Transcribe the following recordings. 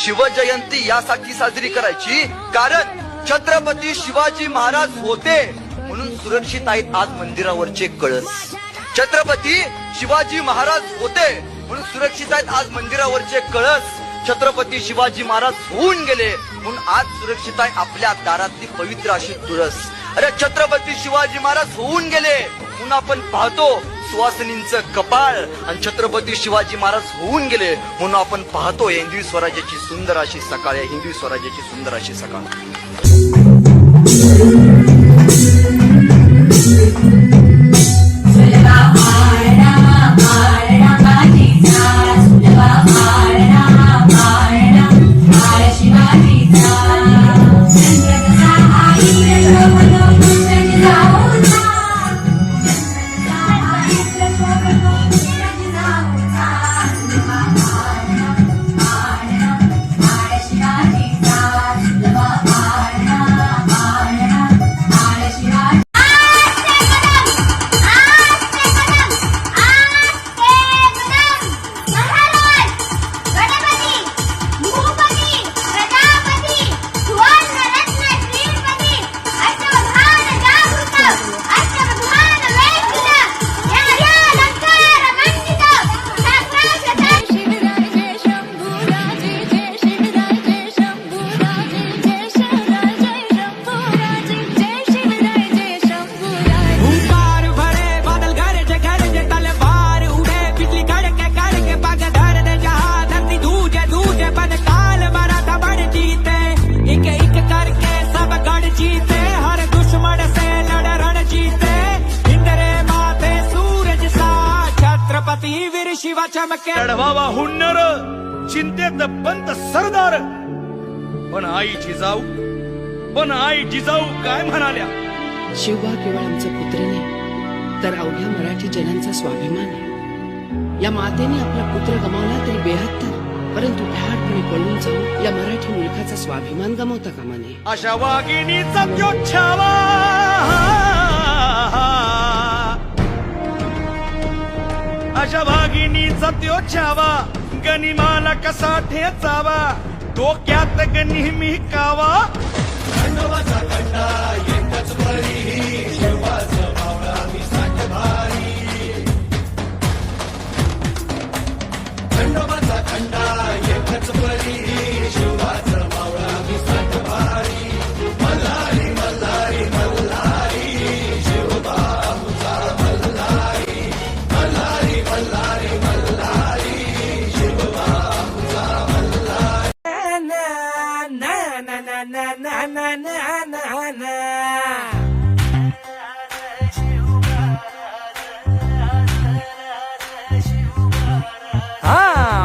शिवजयंती यासाठी साजरी करायची, कारण छत्रपती शिवाजी महाराज होते म्हणून सुरक्षित आहेत आज मंदिरावरचे कळस. छत्रपती शिवाजी महाराज होते म्हणून सुरक्षित आहेत आज मंदिरावरचे कळस. छत्रपती शिवाजी महाराज होऊन गेले म्हणून आज सुरक्षित आहे आपल्या दारातली पवित्र अशी तुळस. अरे छत्रपती शिवाजी महाराज होऊन गेले म्हणून आपण पाहतो सुवासिनींचं कपाळ, आणि छत्रपती शिवाजी महाराज होऊन गेले म्हणून आपण पाहतो हिंदवी स्वराज्याची सुंदर अशी सकाळ, हिंदवी स्वराज्याची सुंदर अशी सकाळ. चढवावा हुन्नर चिंतेत पंत सरदार, पण आई जिजाऊ काय म्हणाल्या? शिवबा केवळ आमचा पुत्र नाही तर अवघ्या मराठी जनांचा स्वाभिमान आहे. या मातेने आपला पुत्र गमावला तरी बेहत्तर, परंतु भ्याडपणे पळून जाऊन या मराठी मुलखाचा स्वाभिमान गमावता कामा नये. अशा वाघिणीचा त्योच्छावा, अशा वाघिणीचा त्योच्छावा गनिमाला कसा ठेचावा, डोक्यात नेहमी कावा. खंडोबाचा खंडा एकच बळी, शिवाचं मावळा मी साठ भारी. खंडोबाचा खंडा एकच बळी, शिवाचं मावळा मी साठ भारी. मल्हारी मल्हारी मल्हारी, शिवबा आमचा मल्हारी. मल्हारी मल्हारी मल्हारी, शिवबा आमचा मल्हारी.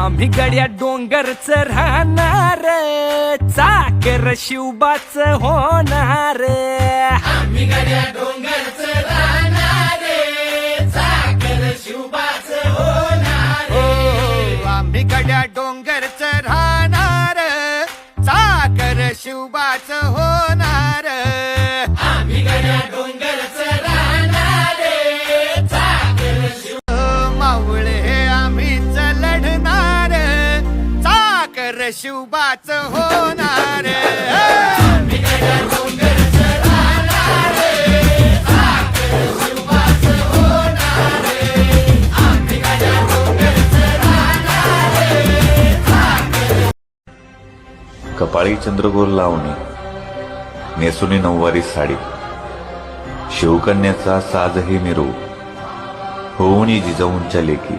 आम्ही गड्या डोंगरच राहणार, चाकर शिवबाच होणार. आम्ही गड्या डोंगरच राहणार, चाकर शिवबाच होणार. आम्ही गड्या डोंगरच राहणार, चाकर शिवबाच होणार. आम्ही गड्या डोंगरच राहणार, चाकर शिव. मावळे आम्हीच लढणार, चाकर शिवबाच होणार. आम्ही गड्या डोंगरच राहणार, चाकर शिवबाच होणार. आम्ही गड्या डोंगरच राहणार, चाकर. कपाळी चंद्रकोर लावणी, नेसुनी नऊवारी साडी, शिवकन्याचा साजही निरोप, होऊनी जिजाऊंच्या लेकी.